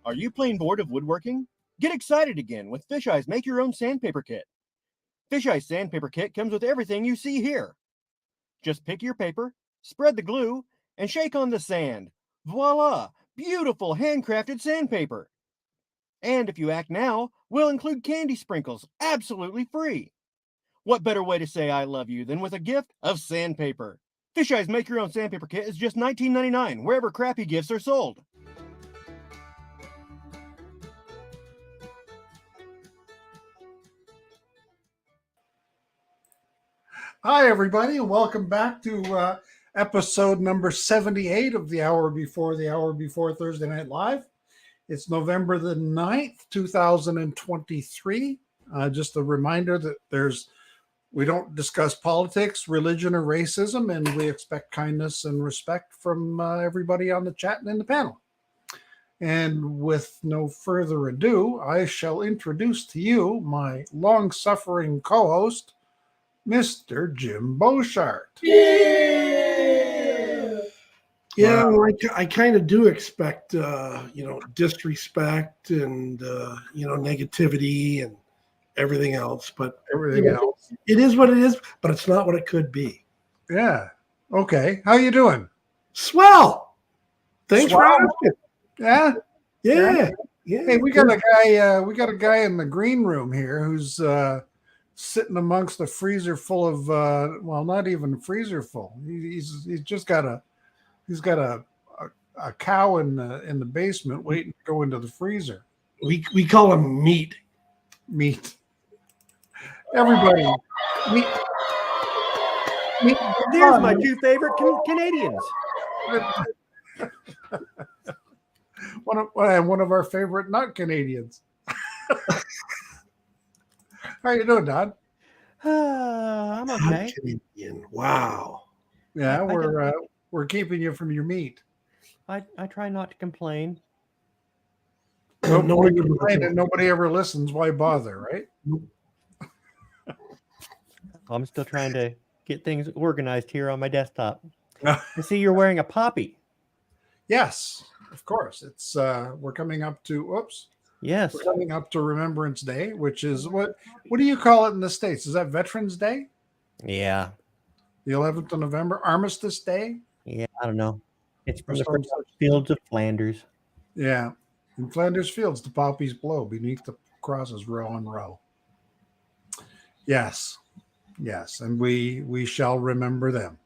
Are you plain bored of woodworking? Get excited again with Fisheye's Make Your Own Sandpaper Kit. Fisheye's Sandpaper Kit comes with everything you see here. Just pick your paper, spread the glue, and shake on the sand. Voila! Beautiful handcrafted sandpaper. And if you act now, we'll include candy sprinkles absolutely free. What better way to say I love you than with a gift of sandpaper? Fisheye's Make Your Own Sandpaper Kit is just $19.99 wherever crappy gifts are sold. Hi, everybody, and welcome back to episode number 78 of the Hour Before Thursday Night Live. It's November the 9th, 2023. Just a reminder that we don't discuss politics, religion, or racism, and we expect kindness and respect from everybody on the chat and in the panel. And with no further ado, I shall introduce to you my long-suffering co-host, Mr. Jim Boshart. Yeah, well, I kind of do expect, disrespect and, negativity and everything else. But it is what it is, but it's not what it could be. Yeah. Okay. How you doing? Swell. Thanks for asking. Yeah. Yeah. Hey, we got a guy in the green room here who's sitting amongst a freezer full of not even a freezer full. He's got a cow in the basement waiting to go into the freezer. We call him meat. Everybody, meat. There's my two favorite Canadians. One of our favorite not Canadians. How you doing, Don? I'm okay. Canadian. Wow. Yeah, we're keeping you from your meat. I try not to complain. Nobody complains and nobody ever listens. Why bother, right? I'm still trying to get things organized here on my desktop. I see you're wearing a poppy. Yes, of course. It's we're coming up to Yes. We're coming up to Remembrance Day, which is what do you call it in the States? Is that Veterans Day? Yeah. The 11th of November, Armistice Day? Yeah, I don't know. It's from the fields of Flanders. Yeah. In Flanders fields, the poppies blow beneath the crosses row on row. Yes. Yes. And we shall remember them.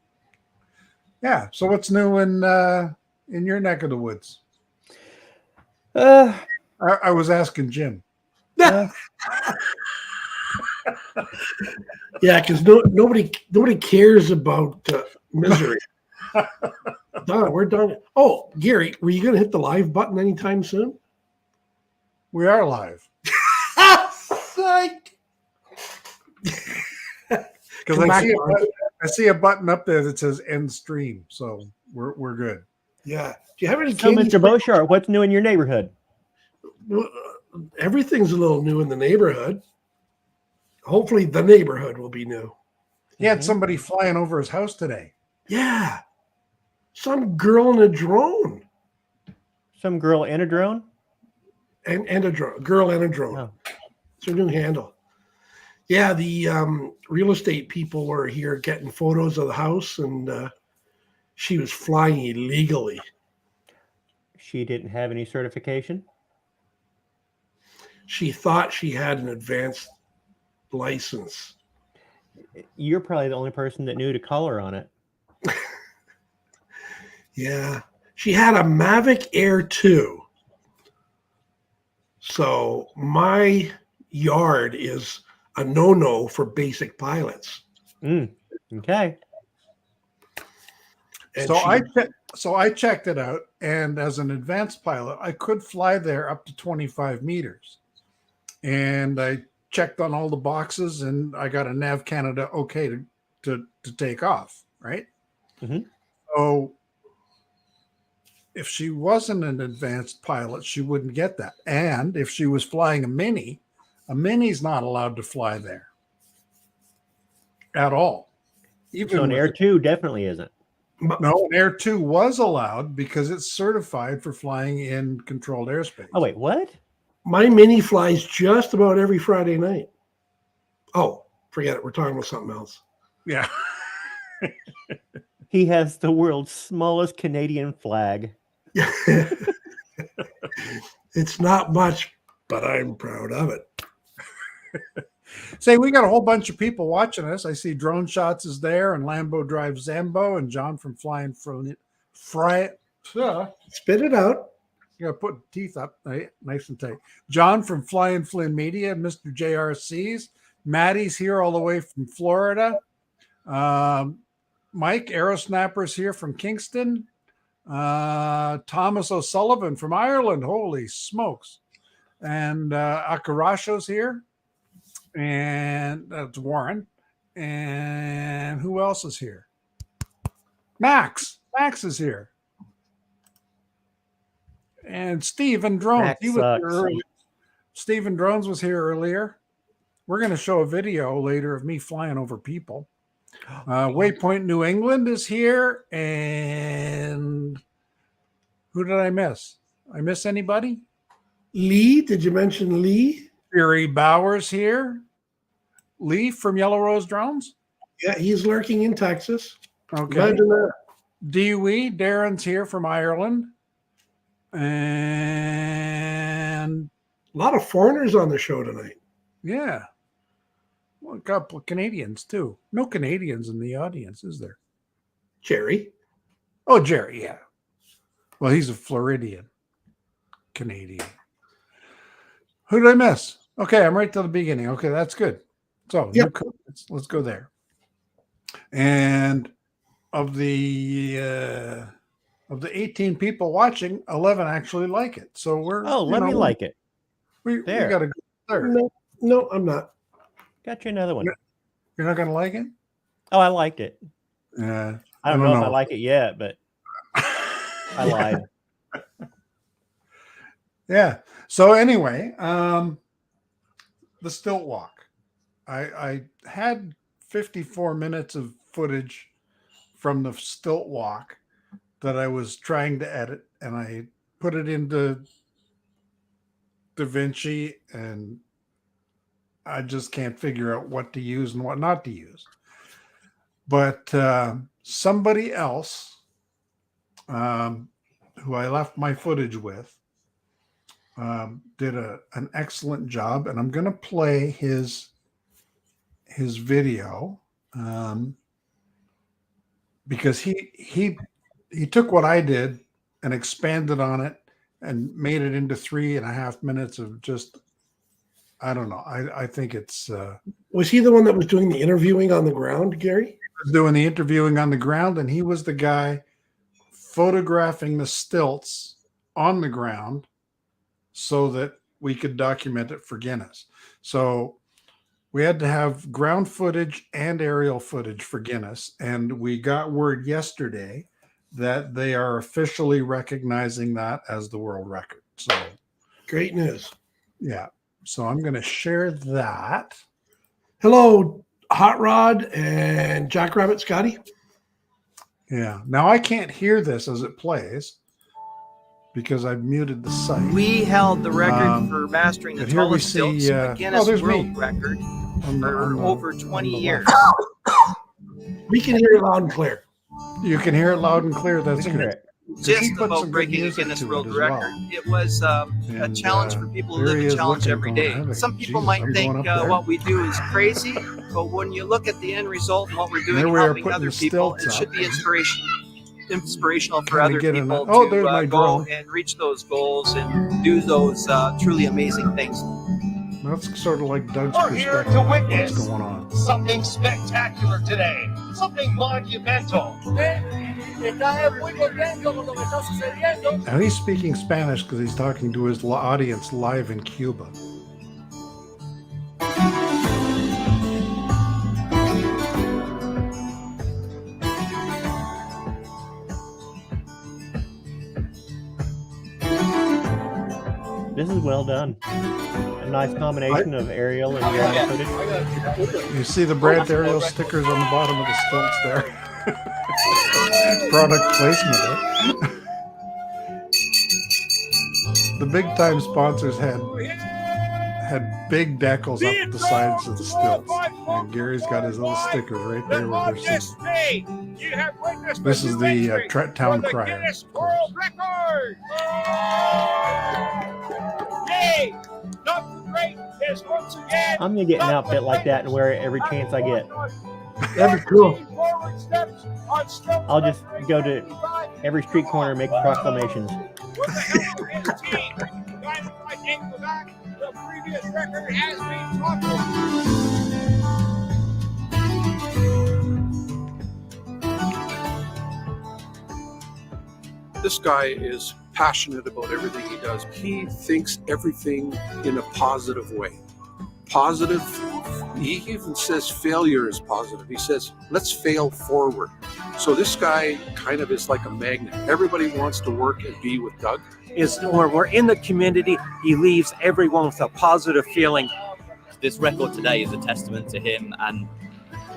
Yeah. So what's new in your neck of the woods? I was asking Jim. Yeah, because nobody cares about misery. Done. We're done. Oh, Gary, were you going to hit the live button anytime soon? We are live. Psych. Because I see a button up there that says end stream, so we're good. Yeah. Do you have any? So, Mr. Boshart, what's new in your neighborhood? Well, everything's a little new in the neighborhood. Hopefully, the neighborhood will be new. He had somebody flying over his house today. Yeah, some girl in a drone. Some girl in a drone? And a drone. Girl and a drone. Oh. It's her new handle. Yeah, the real estate people were here getting photos of the house, and she was flying illegally. She didn't have any certification? She thought she had an advanced license. You're probably the only person that knew to call her on it. Yeah. She had a Mavic Air 2. So my yard is a no-no for basic pilots. Okay. And So I checked it out, and as an advanced pilot, I could fly there up to 25 meters. And I checked on all the boxes, and I got a Nav Canada okay to take off, right? Mm-hmm. So if she wasn't an advanced pilot, she wouldn't get that. And if she was flying a mini's not allowed to fly there at all. So an Air 2 definitely isn't. No, an Air 2 was allowed because it's certified for flying in controlled airspace. Oh, wait, what? My Mini flies just about every Friday night. Oh, forget it. We're talking about something else. Yeah. He has the world's smallest Canadian flag. It's not much, but I'm proud of it. Say, we got a whole bunch of people watching us. I see Drone Shots is there, and Lambo Drives Zambo, and John from Flying Fry. Spit it out. You got to put teeth up nice and tight. John from Flying Flynn Media, Mr. JRCs. Maddie's here all the way from Florida. Mike Aerosnapper's here from Kingston. Thomas O'Sullivan from Ireland. Holy smokes. And Akarasho's here. And that's Warren. And who else is here? Max. Max is here. And Steven Drones. Max He was here earlier. Steven Drones was here earlier. We're going to show a video later of me flying over people. Waypoint New England is here. And who did I miss? I miss anybody? Lee, did you mention Lee? Fury Bowers here. Lee from Yellow Rose Drones. Yeah, he's lurking in Texas. Okay. Imagine that. Dewey, Darren's here from Ireland. And A lot of foreigners on the show tonight. yeah. Well, a couple of Canadians too. No Canadians in the audience, is there? Jerry. Oh, Jerry, yeah. Well, he's a Floridian Canadian. Who did I miss? Okay, I'm right to the beginning. Okay, that's good. So Yep. let's go there. And of the 18 people watching, 11 actually like it. So we're Let me like it. we There. got a good third. No, I'm not. Got you another one. You're not gonna like it? Oh, I liked it. Yeah. I don't know if I like it yet, but I lied. Yeah. So anyway, the stilt walk. I had 54 minutes of footage from the stilt walk that I was trying to edit, and I put it into DaVinci, and I just can't figure out what to use and what not to use. But somebody else who I left my footage with did an excellent job, and I'm going to play his video because he took what I did and expanded on it and made it into 3.5 minutes of just, I don't know. I think it's Was he the one that was doing the interviewing on the ground, Gary? doing the interviewing on the ground, and he was the guy photographing the stilts on the ground so that we could document it for Guinness. So we had to have ground footage and aerial footage for Guinness, and we got word yesterday that they are officially recognizing that as the world record. So Great news. yeah, so I'm going to share that. Hello, Hot Rod and Jackrabbit Scotty. Yeah, now I can't hear this as it plays because I've muted the site. We held the record for mastering the but here we tallest stilts, see, a Guinness there's World me. Record On the- for on the- over on 20 the years. left. We can hear it loud and clear. You can hear it loud and clear. We That's can hear good. it. Just He put some about good breaking a music Guinness to it World as Record. well. It was a And, challenge for people who there live he the is challenge looking, every going, day. "Heck, Some people Jesus, might I'm think going up there." what we do is crazy, but when you look at the end result and what we're doing, There we are helping putting other the people, stilts it should up. be inspirational for Kinda other get people enough- to there's my go drone. and reach those goals and do those truly amazing things. That's sort of like Doug's We're here perspective to of what's witness going on. something spectacular today, something monumental. Now he's speaking Spanish because he's talking to his audience live in Cuba. This is well done. A nice combination of aerial and ground footage. You see the Brant aerial stickers on the bottom of the stilts there. Product placement. Eh? The big time sponsors had big decals up the sides of the stilts. And Gary's got his little stickers right there where they're seen. This is the town crier. World Record! Yay! Dr. Great is once again. I'm gonna get an outfit like that and wear it every chance I get. That'd be cool. I'll just go to every street corner and make proclamations. The previous record has been toppled. This guy is passionate about everything he does. He thinks everything in a positive way. Positive, he even says failure is positive. He says, let's fail forward. So this guy kind of is like a magnet. Everybody wants to work and be with Doug. We're in the community. He leaves everyone with a positive feeling. This record today is a testament to him and,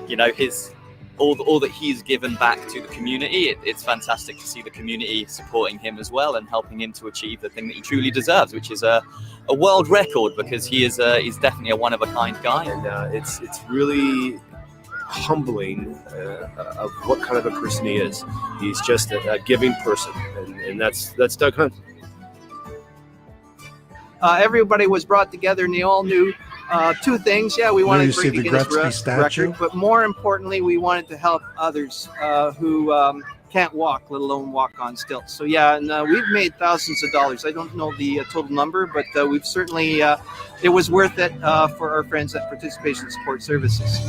you know, his all that he's given back to the community. It's fantastic to see the community supporting him as well and helping him to achieve the thing that he truly deserves, which is a world record, because he's definitely a one-of-a-kind guy. And it's really humbling of what kind of a person he is. He's just a giving person, and that's Doug Hunt. Everybody was brought together and they all knew two things. Yeah, we wanted to break the Guinness record, but more importantly, we wanted to help others who can't walk, let alone walk on stilts. So yeah, and we've made thousands of dollars. I don't know the total number, but we've certainly, it was worth it for our friends at Participation Support Services.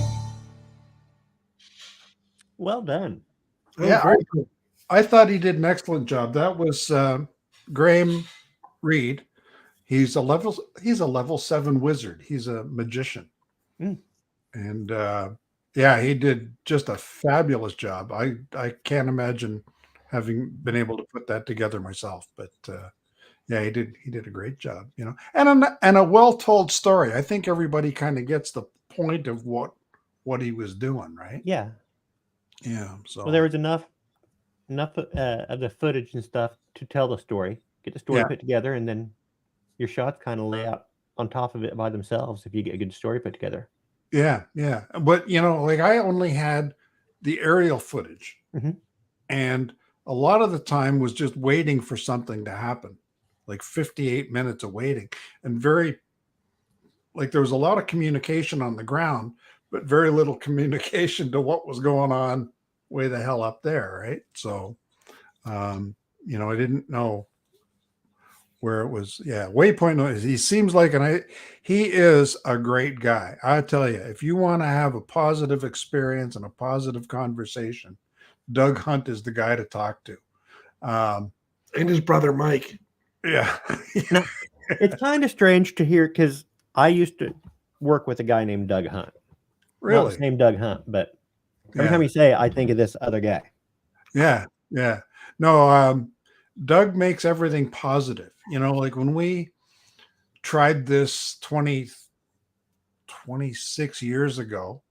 Well done. Yeah, I thought he did an excellent job. That was Graham Reed. He's a level 7 wizard. He's a magician. And yeah, he did just a fabulous job. I can't imagine having been able to put that together myself, but yeah, he did a great job, you know. And a well-told story. I think everybody kind of gets the point of what he was doing, right? Yeah. Yeah. So well, there was enough of the footage and stuff to tell the story, get the story put together, and then your shots kind of lay out on top of it by themselves if you get a good story put together. Yeah, yeah. But, you know, like I only had the aerial footage, and a lot of the time was just waiting for something to happen, like 58 minutes of waiting, and there was a lot of communication on the ground, but very little communication to what was going on way the hell up there, right? So, you know, I didn't know where it was. Yeah, Waypoint, he seems like he is a great guy. I tell you, if you want to have a positive experience and a positive conversation, Doug Hunt is the guy to talk to. And his brother Mike. Yeah. Now, it's kind of strange to hear, because I used to work with a guy named Doug Hunt. Really? Not his name Doug Hunt, but every time you say it, I think of this other guy. Yeah, yeah. No, Doug makes everything positive. You know, like when we tried this 26 years ago,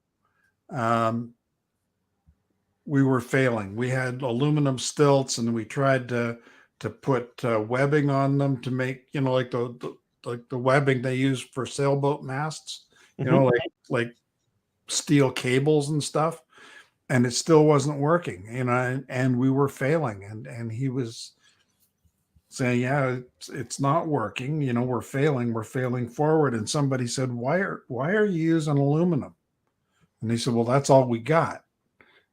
we were failing. We had aluminum stilts, and we tried to put webbing on them to make, you know, like the webbing they use for sailboat masts, you know, like steel cables and stuff, and it still wasn't working, you know, and we were failing, and he was saying, yeah, it's not working, you know, we're failing forward. And somebody said, why are you using aluminum? And he said, well, that's all we got.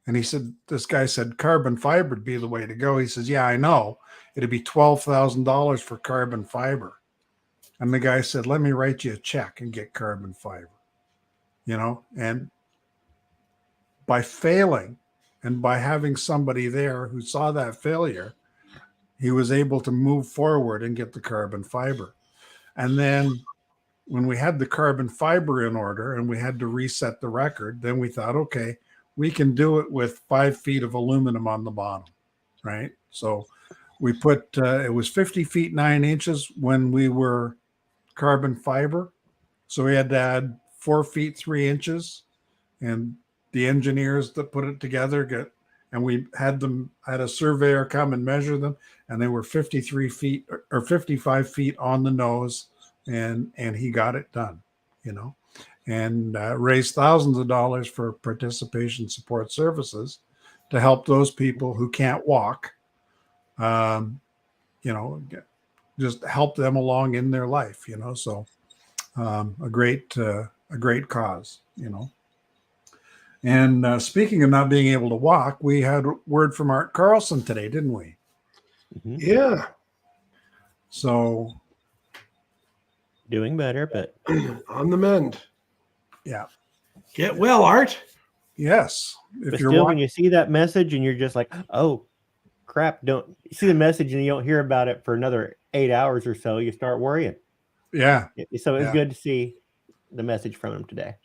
And he said, this guy said carbon fiber would be the way to go. He says, yeah, I know, it'd be $12,000 for carbon fiber. And the guy said, let me write you a check and get carbon fiber, you know. And by failing and by having somebody there who saw that failure, he was able to move forward and get the carbon fiber. And then when we had the carbon fiber in order and we had to reset the record, then we thought, okay, we can do it with 5 feet of aluminum on the bottom, right? So we put, it was 50 feet 9 inches when we were carbon fiber. So we had to add 4 feet 3 inches, and the engineers that put it together and we had a surveyor come and measure them, and they were 53 feet or 55 feet on the nose, and he got it done, and raised thousands of dollars for participation support services to help those people who can't walk, just help them along in their life, so a great cause, And speaking of not being able to walk, we had word from Art Carlson today, didn't we? Mm-hmm. Yeah. So doing better, but on the mend. Yeah. Get well, Art. Yes. But still, when you see that message and you're just like, oh, crap, you see the message and you don't hear about it for another 8 hours or so, you start worrying. Yeah. So it's good to see the message from him today.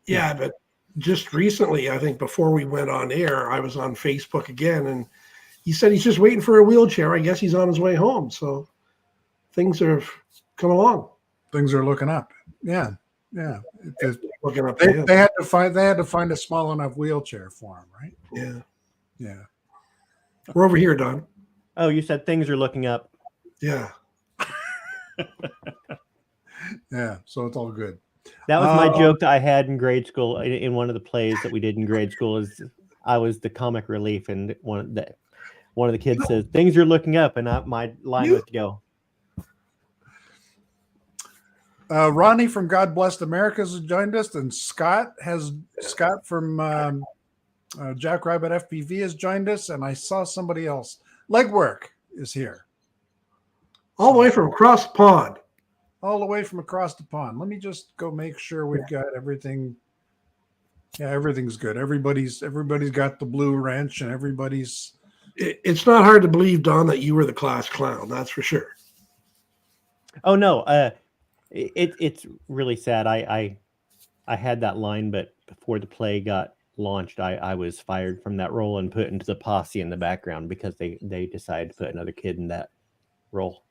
Yeah, but just recently, I think before we went on air, I was on Facebook again, and he said he's just waiting for a wheelchair. I guess he's on his way home. So things are coming along. Things are looking up. Yeah. Yeah. Looking up. They had to find a small enough wheelchair for him, right? Yeah. Yeah. We're over here, Don. Oh, you said things are looking up. Yeah. Yeah. So it's all good. That was my joke that I had in grade school. In one of the plays that we did in grade school, is I was the comic relief, and one of the kids says things are looking up, and my line was to go. Ronnie from God Bless America has joined us, and Scott from Jackrabbit FPV has joined us, and I saw somebody else. Legwork is here. All the way from across the pond. All the way from across the pond. Let me just go make sure we've got everything. Yeah, everything's good. Everybody's got the blue wrench, and everybody's. It's not hard to believe, Don, that you were the class clown. That's for sure. Oh no, it's really sad. I had that line, but before the play got launched, I was fired from that role and put into the posse in the background because they decided to put another kid in that role.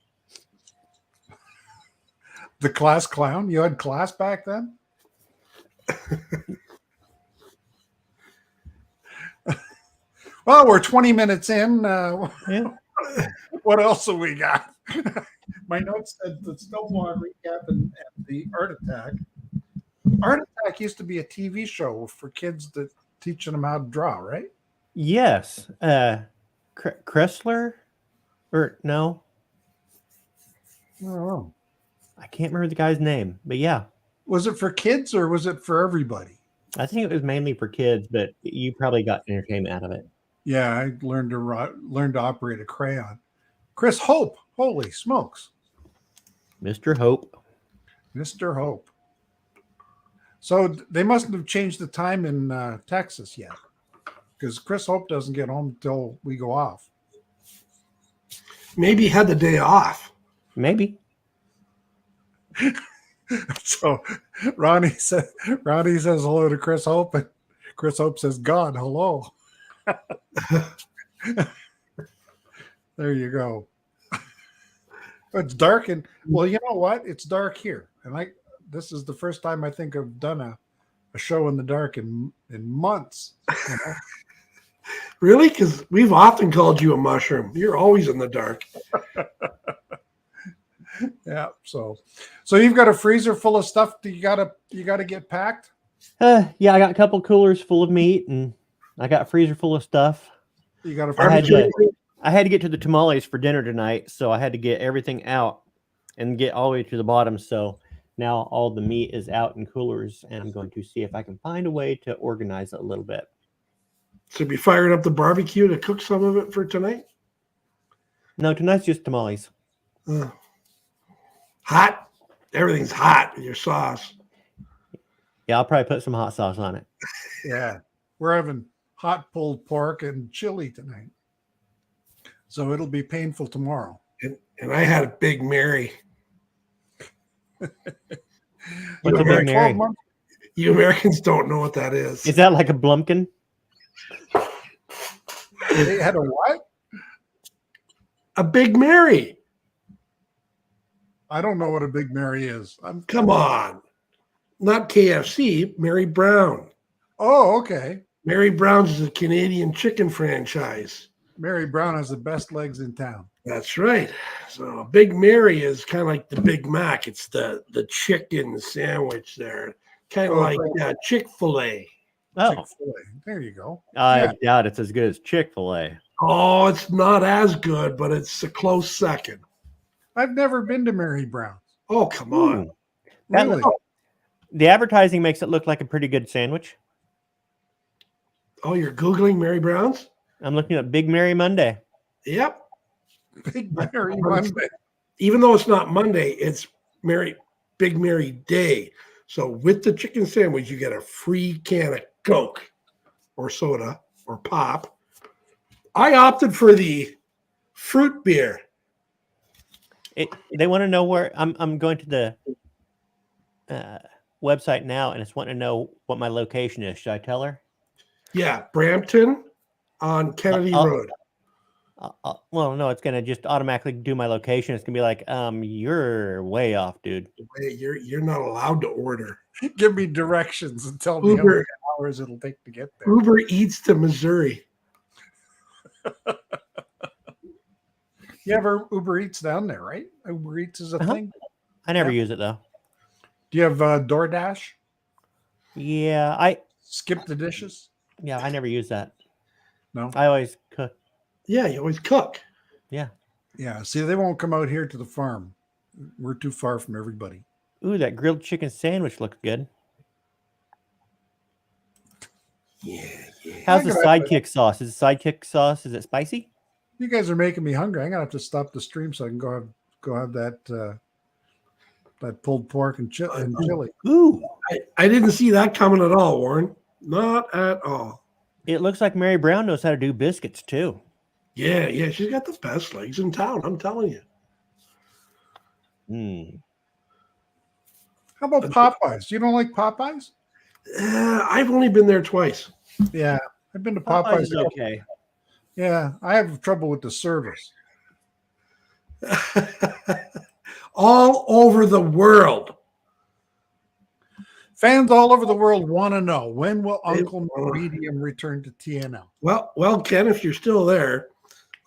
The class clown? You had class back then? Well, we're 20 minutes in. What else have we got? My notes said the snowball recap and the Art Attack. Art Attack used to be a TV show for kids that teaching them how to draw, right? Yes. Kressler? Or no? I don't know. I can't remember the guy's name, but yeah. Was it for kids or was it for everybody? I think it was mainly for kids, but you probably got entertainment out of it. Yeah, I learned to operate a crayon. Chris Hope, holy smokes. Mr. Hope. Mr. Hope. So they mustn't have changed the time in Texas yet, because Chris Hope doesn't get home until we go off. Maybe he had the day off. Maybe. So Ronnie says hello to Chris Hope, and Chris Hope says, God, hello. There you go. It's dark, and well, you know what? It's dark here, and this is the first time I think I've done a show in the dark in months. You know? Really? Because we've often called you a mushroom. You're always in the dark. Yeah. So you've got a freezer full of stuff that you gotta get packed. Yeah, I got a couple coolers full of meat, and I got a freezer full of stuff. You got I had to get to the tamales for dinner tonight, so I had to get everything out and get all the way to the bottom. So now all the meat is out in coolers, and I'm going to see if I can find a way to organize it a little bit. So be firing up the barbecue to cook some of it for tonight? No, tonight's just tamales. Hot. Everything's hot with your sauce. Yeah, I'll probably put some hot sauce on it. Yeah. We're having hot pulled pork and chili tonight. So it'll be painful tomorrow. And I had a Big Mary. What's a Big Mary? You Americans don't know what that is. Is that like a Blumpkin? They had a what? A Big Mary. I don't know what a Big Mary is. Come on. Not KFC, Mary Brown. Oh, okay. Mary Brown's is a Canadian chicken franchise. Mary Brown has the best legs in town. That's right. So Big Mary is kind of like the Big Mac. It's the chicken sandwich there, kind of like Chick-fil-A. Oh, Chick-fil-A. There you go. I doubt it's as good as Chick-fil-A. Oh, it's not as good, but it's a close second. I've never been to Mary Brown's. Oh, come on. Really? The advertising makes it look like a pretty good sandwich. Oh, you're Googling Mary Brown's? I'm looking at Big Mary Monday. Yep. Big Mary Monday. Even though it's not Monday, it's Big Mary Day. So with the chicken sandwich, you get a free can of Coke or soda or pop. I opted for the fruit beer. They want to know where I'm going to the website now, and it's wanting to know what my location is. Should I tell her? Yeah, Brampton on Kennedy Road. Well, no, it's going to just automatically do my location. It's going to be like, you're way off, dude. You're not allowed to order. Give me directions and tell me how many hours it'll take to get there. Uber Eats to Missouri. You have Uber Eats down there, right? Uber Eats is a thing. I never use it though. Do you have DoorDash? Yeah, I skip the dishes. Yeah, I never use that. No, I always cook. Yeah, you always cook. Yeah. Yeah. See, they won't come out here to the farm. We're too far from everybody. Ooh, that grilled chicken sandwich looks good. Yeah. How's the sidekick sauce? Is the sidekick sauce? Is it spicy? You guys are making me hungry. I'm gonna have to stop the stream so I can go have that pulled pork and chili. Ooh, I didn't see that coming at all, Warren. Not at all. It looks like Mary Brown knows how to do biscuits too. Yeah, she's got the best legs in town. I'm telling you. How about Popeyes? You don't like Popeyes? I've only been there twice. Yeah, I've been to Popeyes. Is okay. Yeah, I have trouble with the service. All over the world. Fans all over the world want to know, when will Uncle Medium return to TNL? Well, Ken, if you're still there,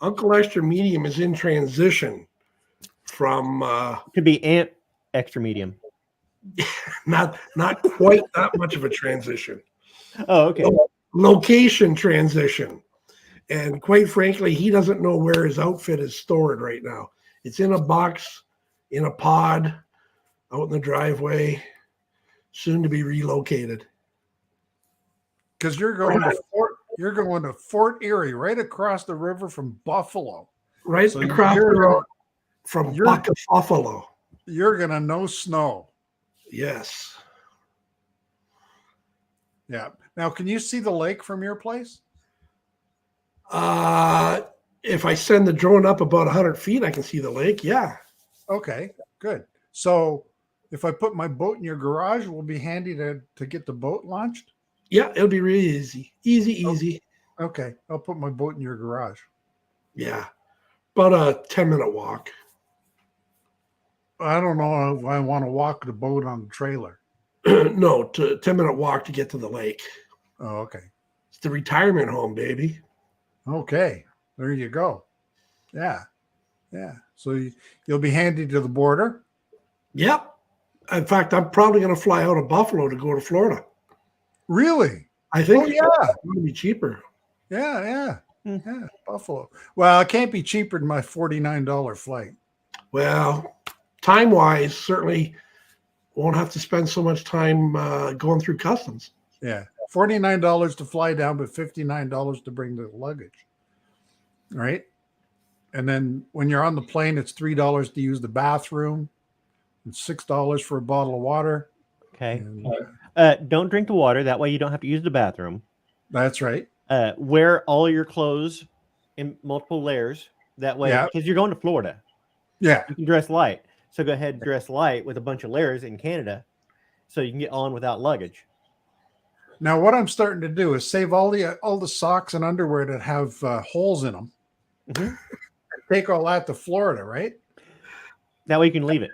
Uncle Extra Medium is in transition from could be Aunt Extra Medium. not quite that much of a transition. Oh, okay. Location transition. And quite frankly, he doesn't know where his outfit is stored right now. It's in a box, in a pod, out in the driveway, soon to be relocated. Because you're going to Fort Erie, right across the river from Buffalo. Right so across the road from Buffalo. You're gonna know snow. Yes. Yeah. Now, can you see the lake from your place? If I send the drone up about 100 feet, I can see the lake. Yeah. Okay, good. So if I put my boat in your garage, it will be handy to get the boat launched? Yeah, it'll be really easy. Easy. Okay, I'll put my boat in your garage. Yeah. About a 10-minute walk. I don't know if I want to walk the boat on the trailer. No, to 10-minute walk to get to the lake. Oh, okay. It's the retirement home, baby. Okay, there you go. Yeah. So you'll be handy to the border? Yep. In fact, I'm probably going to fly out of Buffalo to go to Florida. Really? I think yeah. It's going to be cheaper. Yeah, Buffalo. Well, it can't be cheaper than my $49 flight. Well, time-wise, certainly won't have to spend so much time going through customs. Yeah, $49 to fly down, but $59 to bring the luggage. Right? And then when you're on the plane, it's $3 to use the bathroom. It's $6 for a bottle of water. Okay. And, don't drink the water. That way you don't have to use the bathroom. That's right. Wear all your clothes in multiple layers. That way, because you're going to Florida. Yeah. You can dress light. So go ahead and dress light with a bunch of layers in Canada so you can get on without luggage. Now, what I'm starting to do is save all the socks and underwear that have holes in them. Mm-hmm. Take all that to Florida, right? That way you can leave it.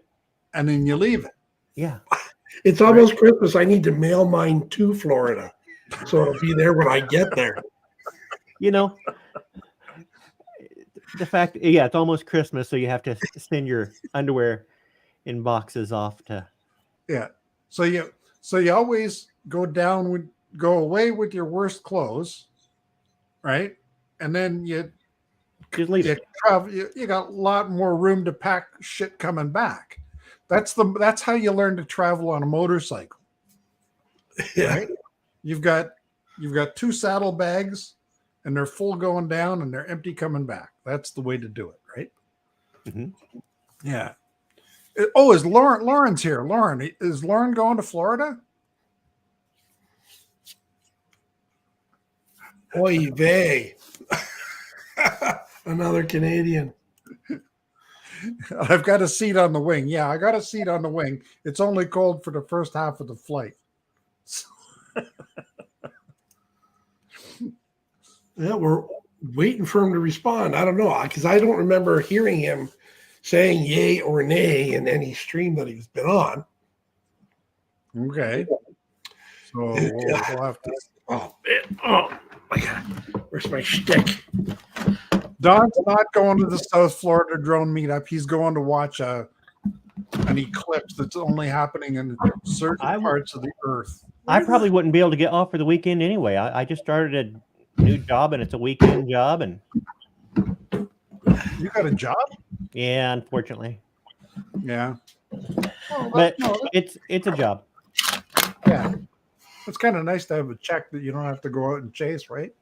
And then you leave it. Yeah. It's almost Christmas. I need to mail mine to Florida. So it'll be there when I get there. You know, the fact, yeah, it's almost Christmas, so you have to send your underwear in boxes off to. Yeah. So you always go away with your worst clothes, right? And then you Just leave it. travel. You got a lot more room to pack shit coming back. That's how you learn to travel on a motorcycle. Yeah. Right? You've got 2 saddlebags, and they're full going down, and they're empty coming back. That's the way to do it, right? Mm-hmm. Yeah. Oh, is Lauren's here? Lauren, is Lauren going to Florida? Oy vey. Another Canadian. I've got a seat on the wing. Yeah, I got a seat on the wing. It's only cold for the first half of the flight. Yeah, we're waiting for him to respond. I don't know, because I don't remember hearing him saying yay or nay in any stream that he's been on. Okay. So we'll have to. Oh, man. Oh, my God. Where's my shtick? Don's not going to the South Florida drone meetup. He's going to watch an eclipse that's only happening in certain parts of the earth. I probably wouldn't be able to get off for the weekend anyway. I just started a new job, and it's a weekend job, and you got a job? Yeah, unfortunately. Yeah. Well, but it's a job. Yeah. It's kind of nice to have a check that you don't have to go out and chase, right?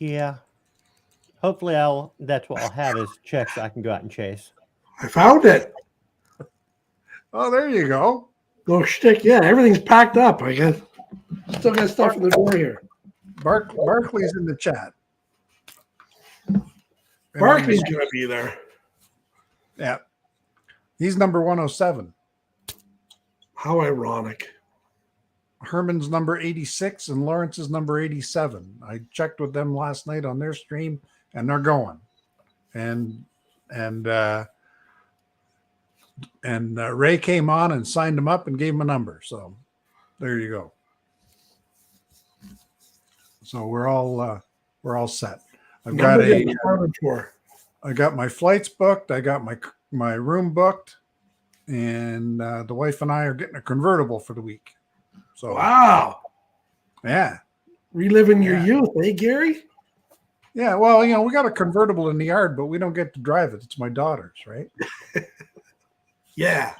Yeah. Hopefully that's what I'll have is checks I can go out and chase. I found it. Oh, there you go. Go shtick. Yeah, everything's packed up, I guess. Still got stuff in the door here. Barkley's in the chat. Barkley's going to be there. Yeah. He's number 107. How ironic. Herman's number 86 and Lawrence is number 87. I checked with them last night on their stream, and they're going. And Ray came on and signed him up and gave him a number. So there you go. So we're all set. I got my flights booked. I got my room booked, and the wife and I are getting a convertible for the week. So wow, yeah, reliving your youth, eh, Gary? Yeah, well, we got a convertible in the yard, but we don't get to drive it. It's my daughter's, right? Yeah.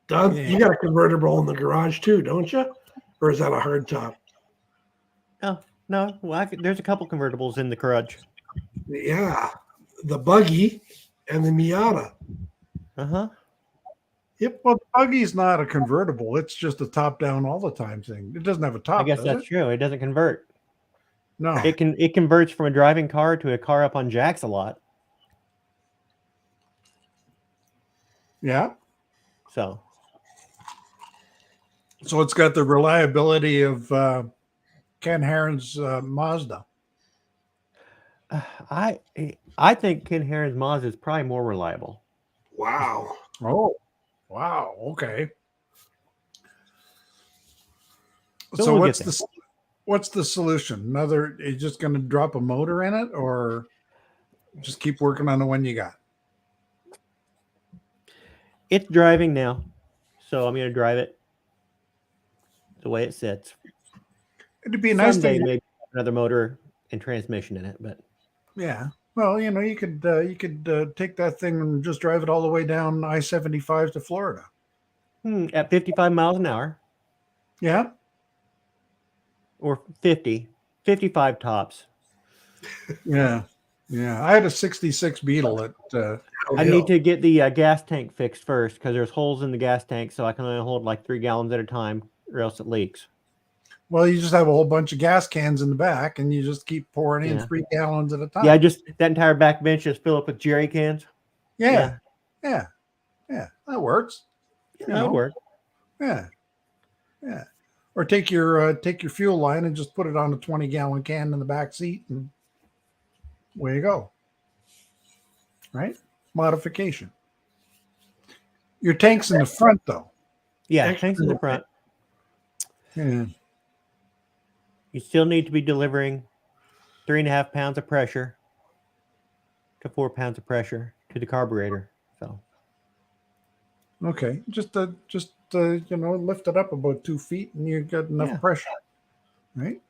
Don, you got a convertible in the garage too, don't you? Or is that a hard top? Oh, no. Well, there's a couple convertibles in the garage. Yeah. The buggy and the Miata. Uh-huh. Yep. Well, the buggy's not a convertible. It's just a top down all the time thing. It doesn't have a top. I guess that's true. It doesn't convert. No. It converts from a driving car to a car up on jacks a lot. Yeah. So it's got the reliability of Ken Heron's Mazda. I think Ken Heron's Mazda is probably more reliable. Wow. Oh, wow. Okay. So what's the solution? Are you just going to drop a motor in it, or just keep working on the one you got? It's driving now, so I'm going to drive it the way it sits. It'd be nice to maybe another motor and transmission in it, but yeah. Well, you could take that thing and just drive it all the way down I-75 to Florida. At 55 miles an hour. Yeah. Or 55 tops. Yeah. I had a 66 Beetle at I need to get the gas tank fixed first because there's holes in the gas tank, so I can only hold like 3 gallons at a time or else it leaks. Well, you just have a whole bunch of gas cans in the back and you just keep pouring in 3 gallons at a time. Yeah, just that entire back bench just fill up with jerry cans. Yeah. That works. That works. Yeah. Or take your fuel line and just put it on a 20-gallon can in the back seat, and away you go. Right? Modification. Your tank's in the front, though. Yeah, tank's in the front. Yeah. You still need to be delivering 3.5 pounds of pressure to 4 pounds of pressure to the carburetor. So Okay, just lift it up about 2 feet, and you got enough pressure, right?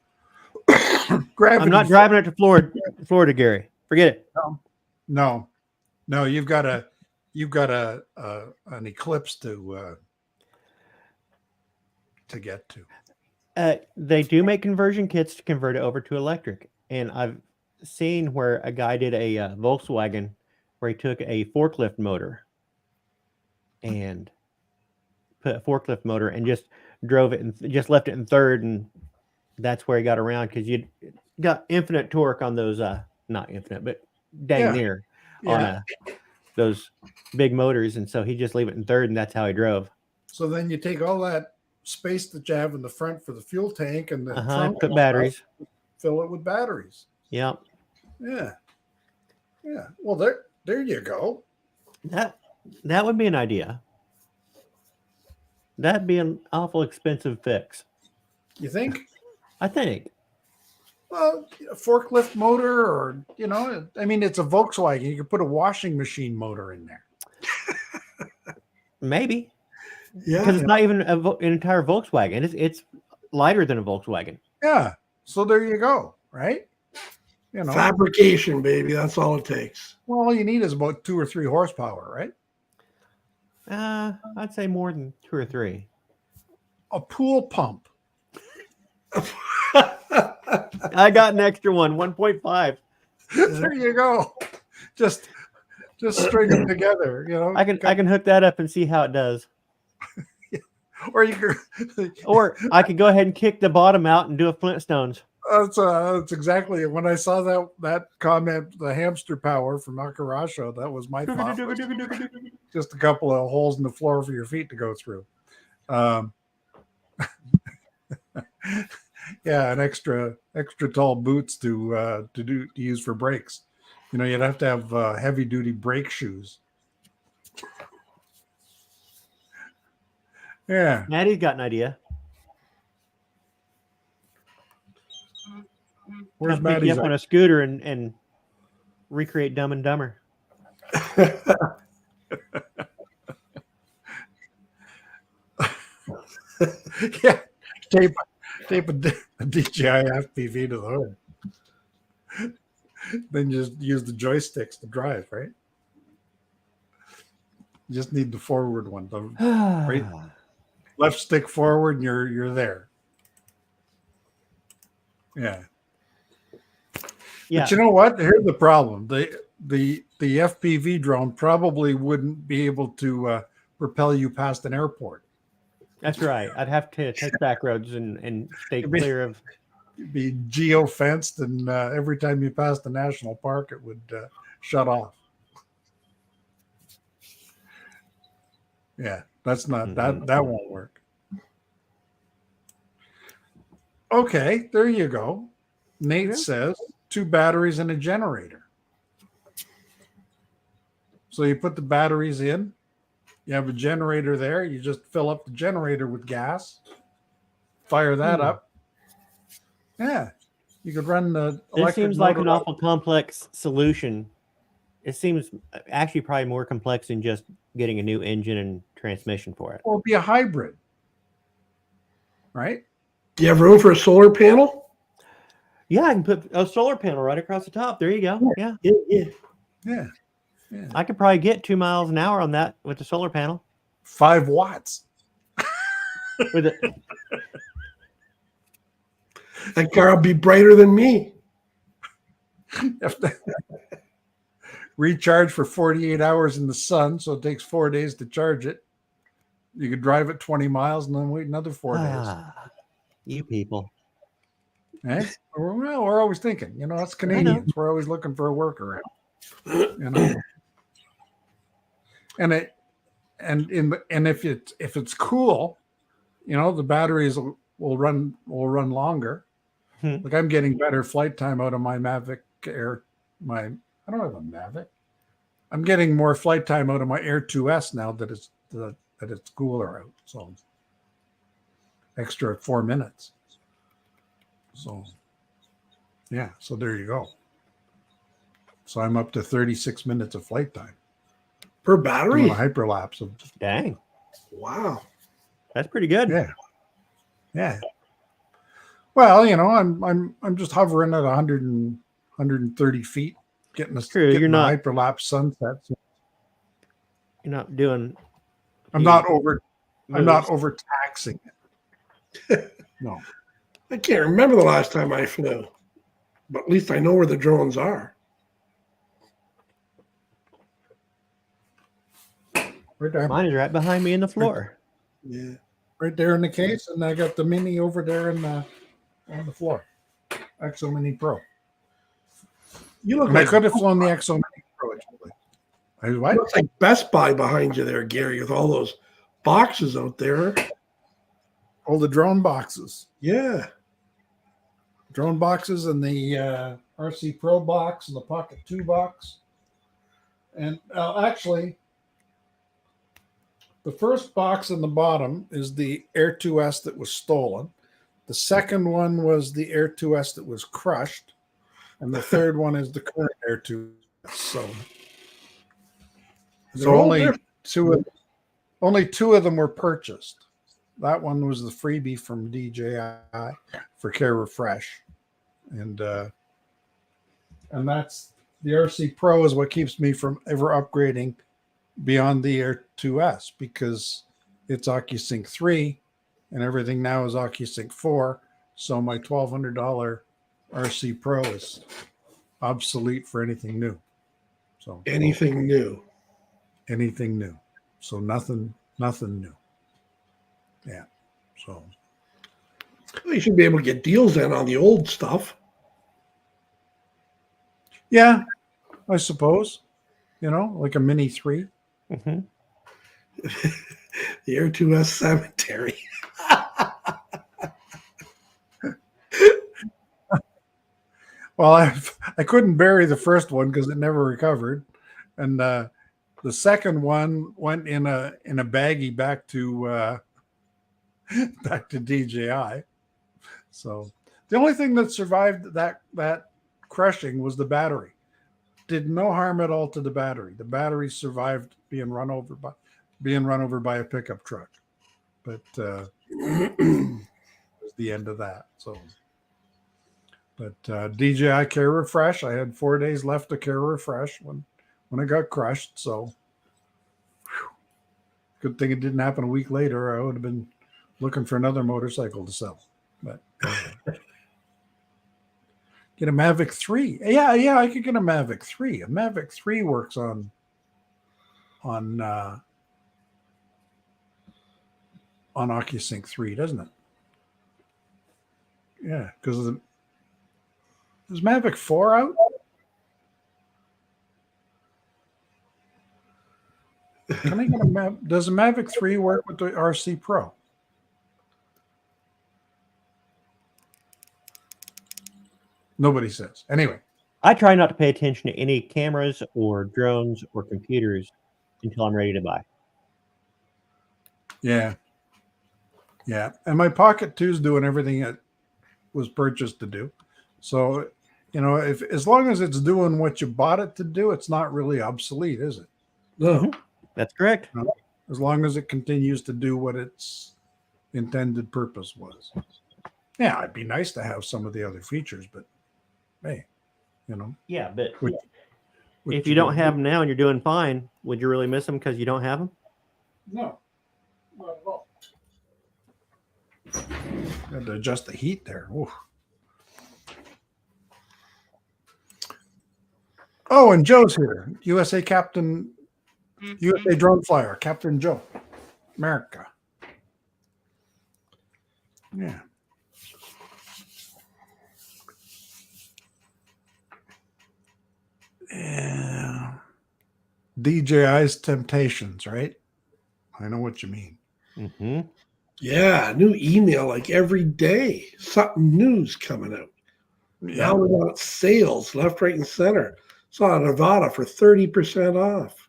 Gravity. I'm not driving it to Florida, Gary. Forget it. No. You've got an Eclipse to get to. They do make conversion kits to convert it over to electric, and I've seen where a guy did a Volkswagen where he took a forklift motor and put a forklift motor and just drove it and just left it in third, and that's where he got around because you got infinite torque on those not infinite but dang near on those big motors, and so he just leave it in third, and that's how he drove. So then you take all that space that you have in the front for the fuel tank and the trunk, put batteries, fill it with batteries. Yep. Yeah. Well, there you go. That would be an idea. That'd be an awful expensive fix. You think? I think. Well, a forklift motor, or I mean, it's a Volkswagen. You could put a washing machine motor in there. Maybe. Yeah. Because it's not even an entire Volkswagen. It's lighter than a Volkswagen. Yeah. So there you go. Right. Fabrication, baby. That's all it takes. Well, all you need is about 2 or 3 horsepower, right? I'd say more than 2 or 3. A pool pump. I got an extra one, 1.5. There you go. Just string them together. I can hook that up and see how it does. Or you could, or I could go ahead and kick the bottom out and do a Flintstones. That's exactly when I saw that comment, the hamster power from Akarasho. That was my thought. Just a couple of holes in the floor for your feet to go through. And extra tall boots to use for brakes. You'd have to have heavy duty brake shoes. Yeah. Maddie's got an idea. Where's Pick you up on a scooter and recreate Dumb and Dumber. Yeah, tape a DJI FPV to the hood. Then just use the joysticks to drive, right? You just need the forward one. Right? Left stick forward, and you're there. Yeah. But you know what? Here's the problem. The FPV drone probably wouldn't be able to propel you past an airport. That's right. I'd have to take back roads and stay clear of. It'd be geo-fenced, and every time you passed the national park, it would shut off. Yeah, that's not that won't work. Okay, there you go. Nate says 2 batteries and a generator. So you put the batteries in. You have a generator there. You just fill up the generator with gas. Fire that up. Yeah, you could run the electric. It seems like an awful complex solution. It seems actually probably more complex than just getting a new engine and transmission for it. Well, it'd be a hybrid, right? Do you have room for a solar panel? Yeah, I can put a solar panel right across the top. There you go. Yeah. I could probably get 2 miles an hour on that with the solar panel. 5 watts. With it. That car will be brighter than me. Recharge for 48 hours in the sun, so it takes 4 days to charge it. You could drive it 20 miles and then wait another 4 days. You people. Eh? Well, we're always thinking, us Canadians, we're always looking for a workaround. And if it's cool, the batteries will run longer. Like I'm getting better flight time out of my Mavic Air. I don't have a Mavic. I'm getting more flight time out of my Air 2S now that it's cooler out. So extra 4 minutes. So, yeah, so there you go. So I'm up to 36 minutes of flight time per battery. Doing a hyperlapse of. Dang, Wow, that's pretty good. Yeah, yeah. Well, you know, I'm just hovering at 130 feet, getting True, getting you're the not hyperlapse sunset. So you're not doing. I'm not overtaxing it. No. I can't remember the last time I flew, but at least I know where the drones are. Right there. Mine is right behind me in the floor. Yeah, Right there in the case, and I got the Mini over there on the floor. Exo Mini Pro. you look And I like could have flown the Exo Mini Pro. Actually. you look like Best Buy behind you there, Gary, with all those boxes out there. All the drone boxes. Yeah, Drone boxes and the RC Pro box and the Pocket 2 box. And actually, the first box in the bottom is the Air 2S that was stolen. The second one was the Air 2S that was crushed. And the third one is the current Air 2S. So only two of them were purchased. That one was the freebie from DJI for Care Refresh. And that's the RC Pro is what keeps me from ever upgrading beyond the Air 2S because it's OcuSync 3 and everything now is OcuSync 4. So my $1,200 RC Pro is obsolete for anything new. So anything new. So nothing new. Yeah. So Well, you should be able to get deals in on the old stuff. yeah, I suppose. You know, like a Mini 3. Mm-hmm. The Air 2S cemetery. Well, I couldn't bury the first one because it never recovered, and the second one went in a baggie back to DJI. So the only thing that survived that crushing was the battery. Did no harm at all to the battery. The battery survived being run over by a pickup truck, but it was the end of that. So. But DJI Care Refresh, I had 4 days left to Care Refresh when it got crushed. So, good thing it didn't happen a week later. I would have been looking for another motorcycle to sell. But get a Mavic 3. Yeah, I could get a Mavic 3. A Mavic 3 works on OcuSync 3, doesn't it? Yeah, because of is Mavic 4 out? Can I get a does a Mavic 3 work with the RC Pro? Nobody says. Anyway. I try not to pay attention to any cameras or drones or computers until I'm ready to buy. Yeah. Yeah. And my Pocket 2 is doing everything it was purchased to do. So, you know, as long as it's doing what you bought it to do, it's not really obsolete, is it? No, That's correct. You know, as long as it continues to do what its intended purpose was. Yeah, it'd be nice to have some of the other features, but hey, you know. Yeah, but if you don't have them now and you're doing fine, would you really miss them because you don't have them? No, not at all. Got to adjust the heat there. Ooh. Oh, and Joe's here. USA Captain, USA Drone Flyer, Captain Joe, America. Yeah. Yeah. DJI's Temptations, right? I know what you mean. Mm-hmm. yeah, new email like every day. Something new's coming out. Yeah. Now we got sales left, right, and center. Saw Nevada for 30% off.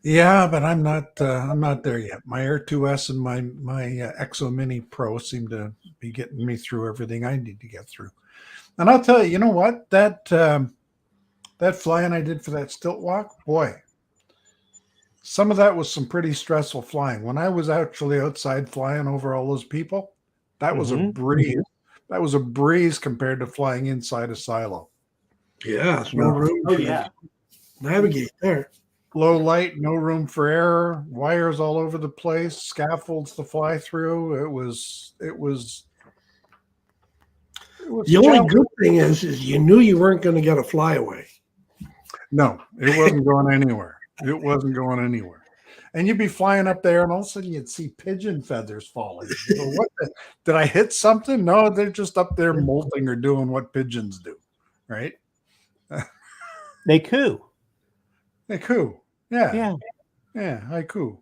Yeah, but I'm not there yet. My Air 2S and my Exo Mini Pro seem to be getting me through everything I need to get through. And I'll tell you, you know what? That flying I did for that stilt walk, boy, some of that was some pretty stressful flying. When I was actually outside flying over all those people, that was a breeze. That was a breeze compared to flying inside a silo. Yeah, there's no room to navigate there. Low light, no room for error, wires all over the place, scaffolds to fly through. It was the only good thing is you knew you weren't going to get a flyaway. No, it wasn't going anywhere. It wasn't going anywhere. And you'd be flying up there, and all of a sudden you'd see pigeon feathers falling. You know, did I hit something? No, they're just up there molting or doing what pigeons do, right? They coo. They coo. Yeah. Yeah. I coo.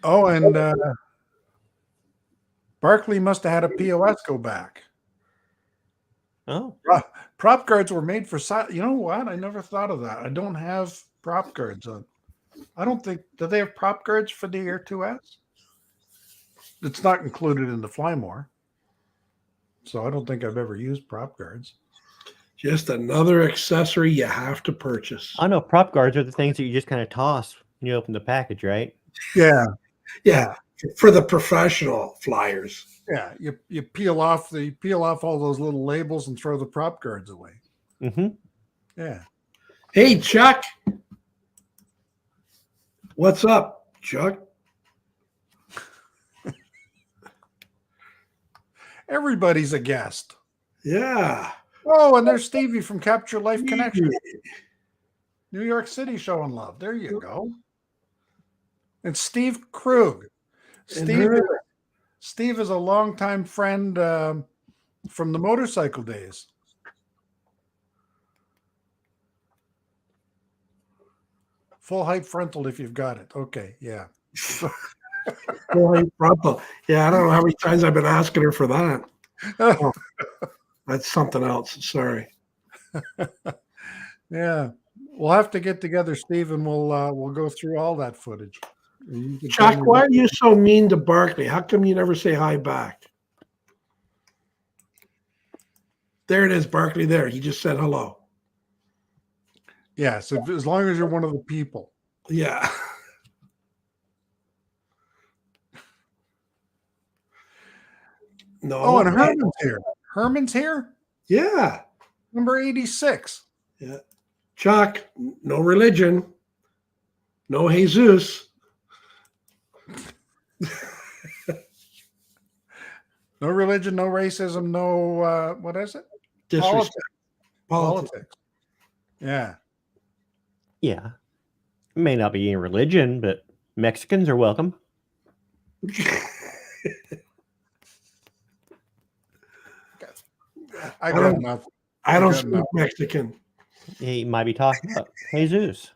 Oh, and Barkley must have had a POS go back. Oh. Prop guards were made for you know what? I never thought of that. I don't have prop guards on. I don't think, do they have prop guards for the Air 2S? It's not included in the Flymore. So I don't think I've ever used prop guards. Just another accessory you have to purchase. I know prop guards are the things that you just kind of toss when you open the package, right? Yeah. Yeah. For the professional flyers. Yeah. You peel off all those little labels and throw the prop guards away. Mm-hmm. Yeah. Hey, Chuck. What's up, Chuck? Everybody's a guest. Yeah. Oh, and there's Stevie from Capture Life Connection. New York City showing love. There you go. And Steve Krug. Steve is a longtime friend from the motorcycle days. Full height frontal if you've got it. Okay, yeah. Full height frontal. Yeah, I don't know how many times I've been asking her for that. Oh, that's something else. Sorry. Yeah, we'll have to get together, Steve, and we'll go through all that footage. Chuck, why are you so mean to Barkley? How come you never say hi back? There it is, Barkley. There, he just said hello. Yeah, so as long as you're one of the people. Yeah. No. Oh, and Herman's here. Herman's here? Yeah. Number 86. Yeah. Chuck, no religion. No Jesus. No religion, no racism, no what is it? Disrespect. Politics. Yeah. Yeah. It may not be any religion, but Mexicans are welcome. I don't speak Mexican. He might be talking about Jesus.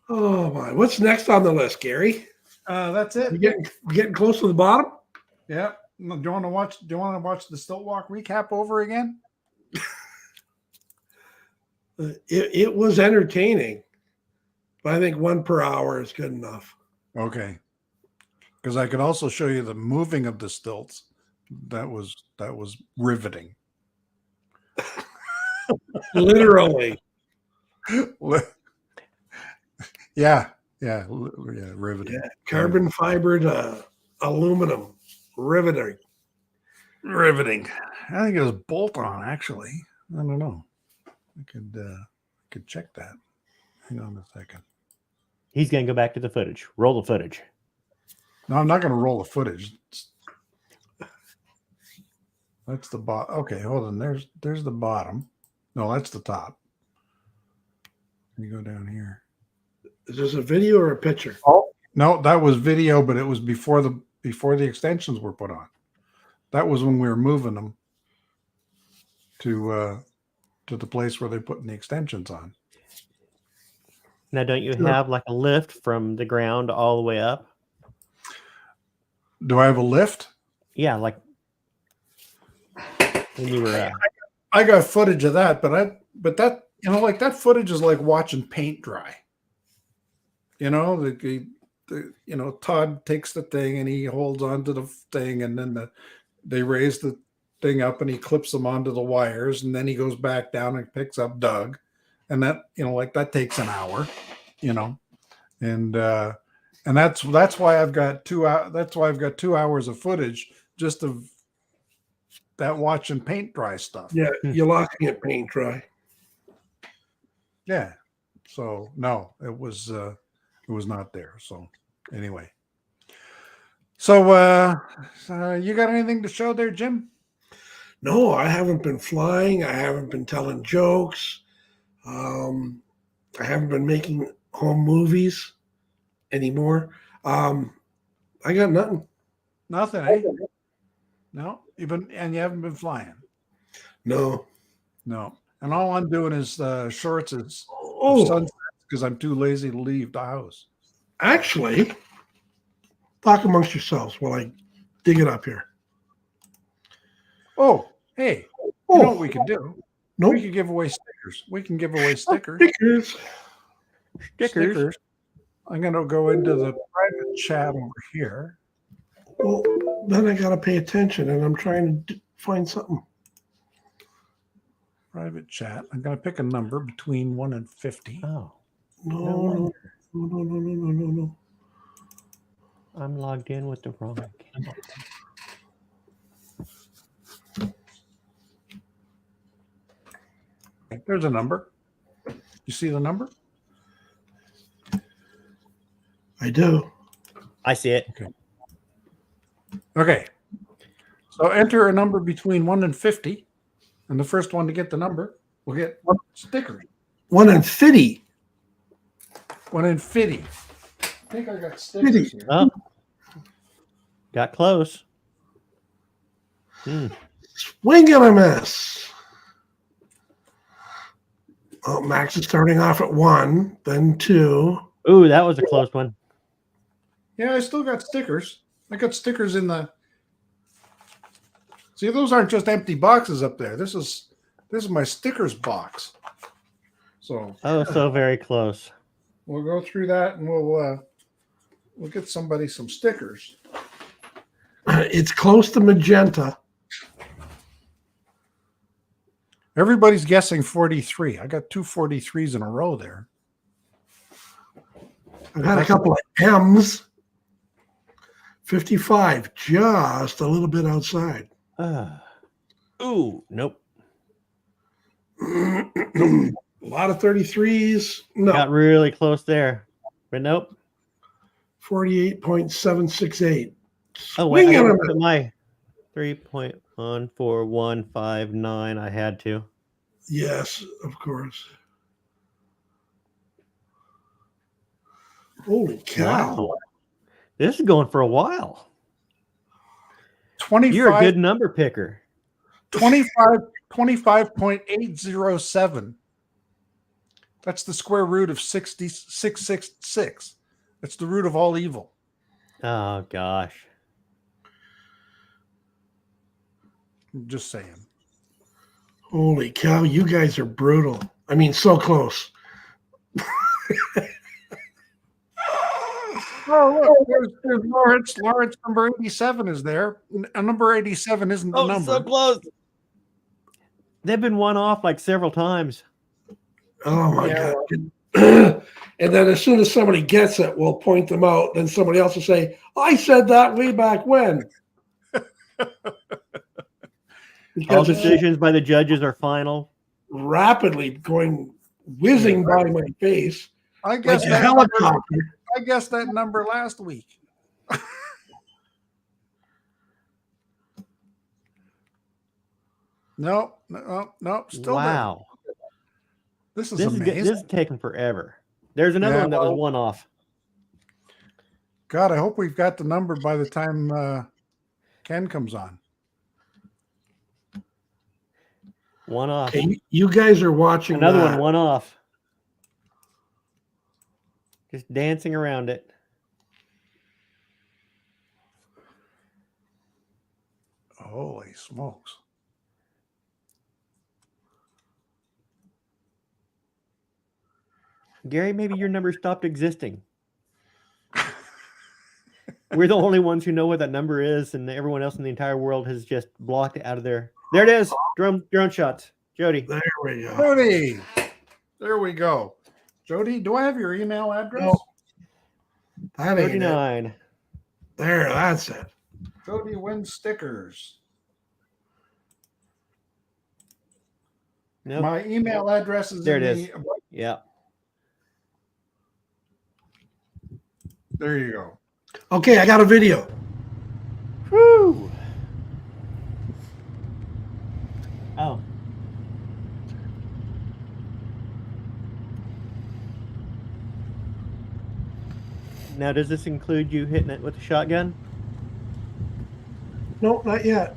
Oh my! What's next on the list, Gary? That's it. We're getting close to the bottom. Yeah. Do you want to watch the Stilt Walk recap over again? It was entertaining, but I think 1 per hour is good enough. Okay. Because I could also show you the moving of the stilts. That was riveting. Literally. Yeah, riveting. Yeah. Carbon fiber to aluminum, riveting. I think it was bolt on. Actually, I don't know. I could check that. Hang on a second. He's going to go back to the footage. Roll the footage. No, I'm not going to roll the footage. That's the bottom. Okay, hold on. There's the bottom. No, that's the top. Let me go down here. Is this a video or a picture? Oh no, that was video, but it was before the extensions were put on. That was when we were moving them to the place where they're putting the extensions on. Now, don't you have like a lift from the ground all the way up? Do I have a lift? Yeah, like when you were. I got footage of that, but that like that footage is like watching paint dry. Todd takes the thing and he holds onto the thing, and then they raise the thing up and he clips them onto the wires, and then he goes back down and picks up Doug, and that like that takes an hour, and that's why I've got 2 hours. That's why I've got 2 hours of footage just of that watching paint dry stuff. Yeah, you're locking it paint dry. Yeah. So no, it was not there. So anyway. So you got anything to show there, Jim? No, I haven't been flying. I haven't been telling jokes. I haven't been making home movies anymore. I got nothing. Nothing, eh? No, you haven't been flying. No. And all I'm doing is shorts is sunsets because I'm too lazy to leave the house. Actually, talk amongst yourselves while I dig it up here. Oh, hey, you know what we can do? Nope. We could give away stickers. We can give away stickers. Stickers. I'm going to go into the private chat over here. Well, then I got to pay attention, and I'm trying to find something. Private chat. I'm going to pick a number between 1 and 50. Oh. No. I'm logged in with the wrong account. There's a number. You see the number? I do. I see it. Okay. So enter a number between 1 and 50, and the first one to get the number will get stickers. 1 and 50. 1 and 50. I think I got stickers here. Oh. Got close. Swing and a miss. Oh, Max is starting off at 1, then 2. Ooh, that was a close one. Yeah, I still got stickers. I got stickers in the. See, those aren't just empty boxes up there. This is my stickers box. So. Oh, so very close. We'll go through that and we'll get somebody some stickers. It's close to magenta. Everybody's guessing 43. I got 2 43s in a row there. I got a couple of M's. 55, just a little bit outside. Ooh, nope. A lot of 33s. No. Got really close there. But nope. 48.768. Oh, wait. I gotta put my 3.14159. I had to. Yes, of course. Holy cow. Wow. This is going for a while. 25. You're a good number picker. 25.807. That's the square root of 666. That's the root of all evil. Oh, gosh. I'm just saying. Holy cow, you guys are brutal. I mean, so close. Oh, look, there's Lawrence. Lawrence number 87 is there. Number 87 isn't the number. So close. They've been one off like several times. Oh, my God. And then as soon as somebody gets it, we'll point them out. Then somebody else will say, I said that way back when. All decisions by the judges are final. Rapidly whizzing by my face. I guess like a helicopter. I guessed that number last week. No, still wow. there. This is amazing. This is taking forever. There's another one that was one off. God, I hope we've got the number by the time Ken comes on. One off. Okay, you guys are watching another one off. Just dancing around it. Holy smokes. Gary, maybe your number stopped existing. We're the only ones who know what that number is, and everyone else in the entire world has just blocked it out of there. There it is. Drone shots. Jody. There we go. Jody. There we go. Jody, do I have your email address? No. That ain't 39. it. There, that's it. Jody wins stickers. Nope. My email address is There in it is. the. Yeah. There you go. Okay, I got a video. Woo! Oh. Now, does this include you hitting it with a shotgun? Nope, not yet.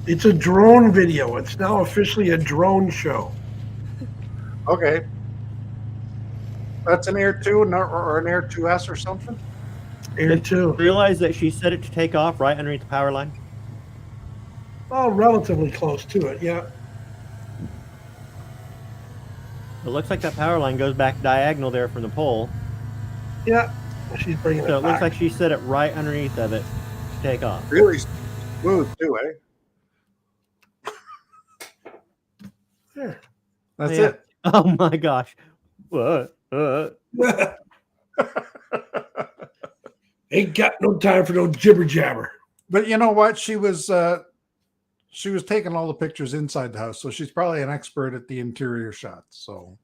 It's a drone video. It's now officially a drone show. Okay. That's an Air 2 or an Air 2S or something? Air 2. Realize that she set it to take off right underneath the power line? Oh, relatively close to it, yeah. It looks like that power line goes back diagonal there from the pole. Yeah, she's bringing So it it looks back. like she set it right underneath of it to take off. Really smooth too, eh? There. That's Yeah. it. Oh my gosh. What? Ain't got no time for no jibber jabber. But you know what? She was taking all the pictures inside the house, so she's probably an expert at the interior shots. So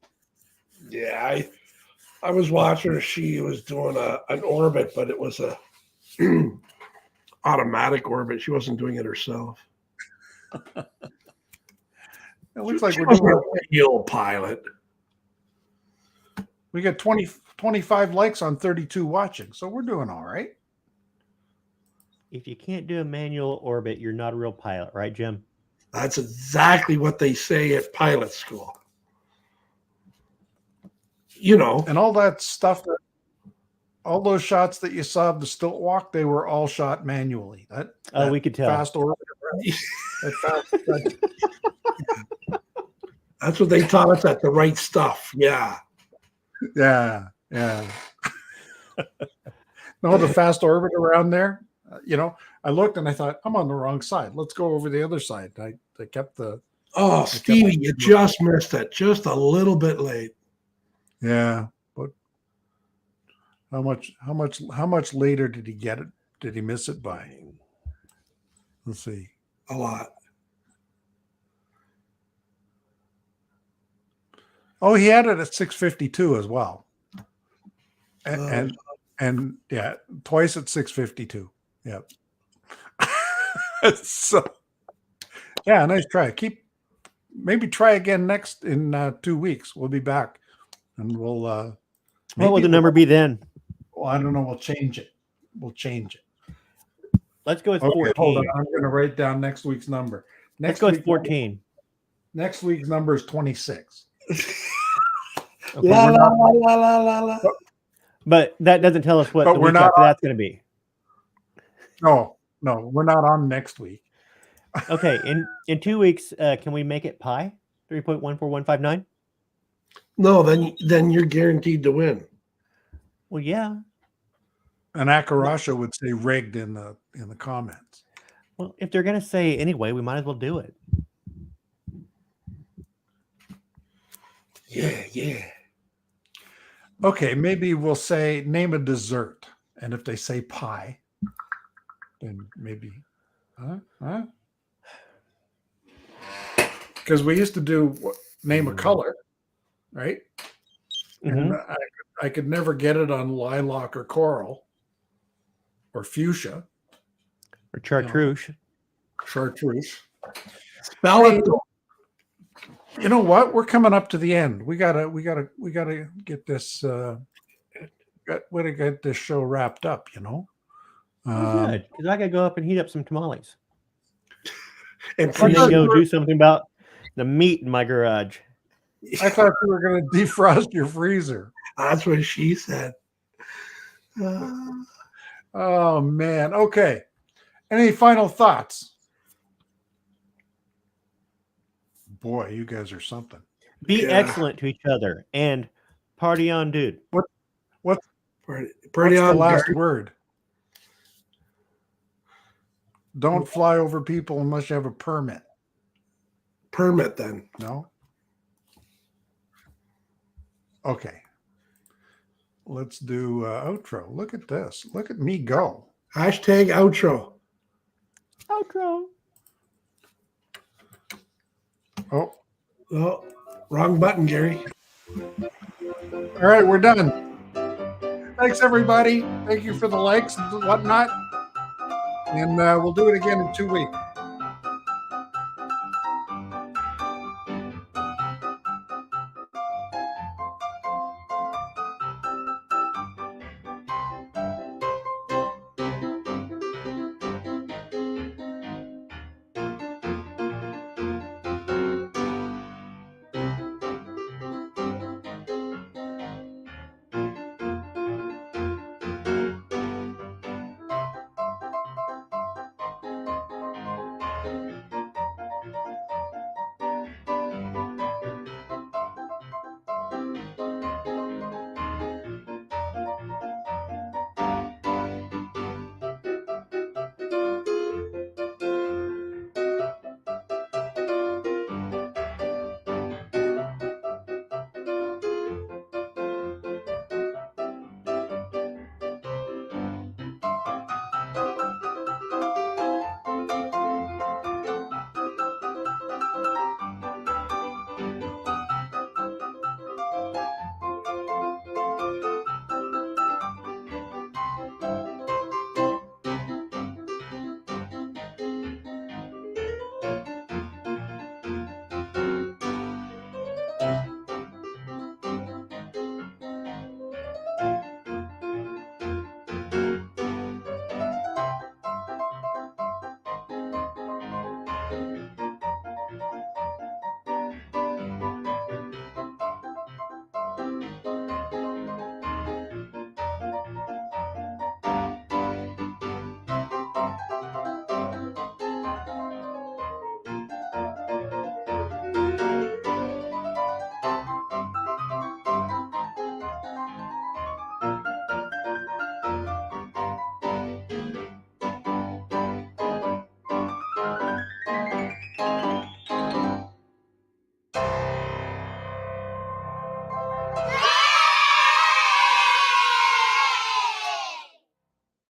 Yeah, I was watching her. She was doing an orbit, but it was a automatic orbit. She wasn't doing it herself. it looks like She we're wasn't doing. a real pilot. We got 25 likes on 32 watching, so we're doing all right. If you can't do a manual orbit, you're not a real pilot, right, Jim? That's exactly what they say at pilot school. You know, And all that stuff, all those shots that you saw of the stilt walk, they were all shot manually. We could tell. Fast orbit. that's what they taught us at the right stuff. Yeah. Yeah. No, the fast orbit around there. I looked and I thought, I'm on the wrong side. Let's go over the other side. I kept the. Oh, Stevie, you just missed it. Just a little bit late. Yeah, but how much later did he get it? Did he miss it by? Let's see. A lot. Oh, he had it at 6:52 as well. And yeah, twice at 6:52. Yep. So yeah, nice try. Maybe try again next in 2 weeks. We'll be back, and we'll. What would the number be then? Well, I don't know. We'll change it. Let's go with Okay, 14. hold on. I'm going to write down next week's number. Let's go with 14. Next week's number is 26. Okay, La, la, la, la, la, la. but that doesn't tell us what But the we're week not after on- that's going to be. No, we're not on next week. Okay, in 2 weeks, can we make it pi? 3.14159? No, then you're guaranteed to win. Well, yeah. And Akarasha would say rigged in the comments. Well, if they're going to say anyway, we might as well do it. Yeah. Okay, maybe we'll say name a dessert, and if they say pie, then maybe, huh? Because we used to do name a color, right? And I could never get it on lilac or coral or fuchsia. Or chartreuse. Chartreuse. Spell it. You know what? We're coming up to the end. We gotta get this. We gotta get this show wrapped up. Good, because I got to go up and heat up some tamales. And And then go do something about the meat in my garage. I thought you were going to defrost your freezer. That's what she said. Oh man. Okay. Any final thoughts? Boy, you guys are something. Be excellent to each other and party on, dude. What's party the on, last Gary. word? Don't fly over people unless you have a permit. Permit then. No? Okay. Let's do outro. Look at this. Look at me go. Hashtag outro. Outro. Oh, wrong button, Gary. All right, we're done. Thanks, everybody. Thank you for the likes and whatnot. And we'll do it again in 2 weeks.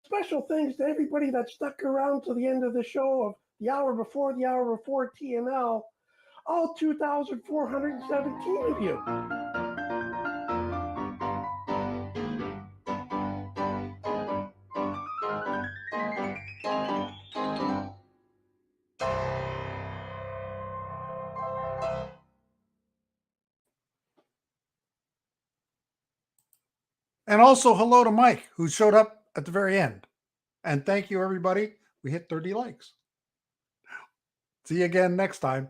Special thanks to everybody that stuck around to the end of the show of the hour before TNL. All 2,417 of you. And also hello to Mike, who showed up at the very end. And thank you, everybody. We hit 30 likes. See you again next time.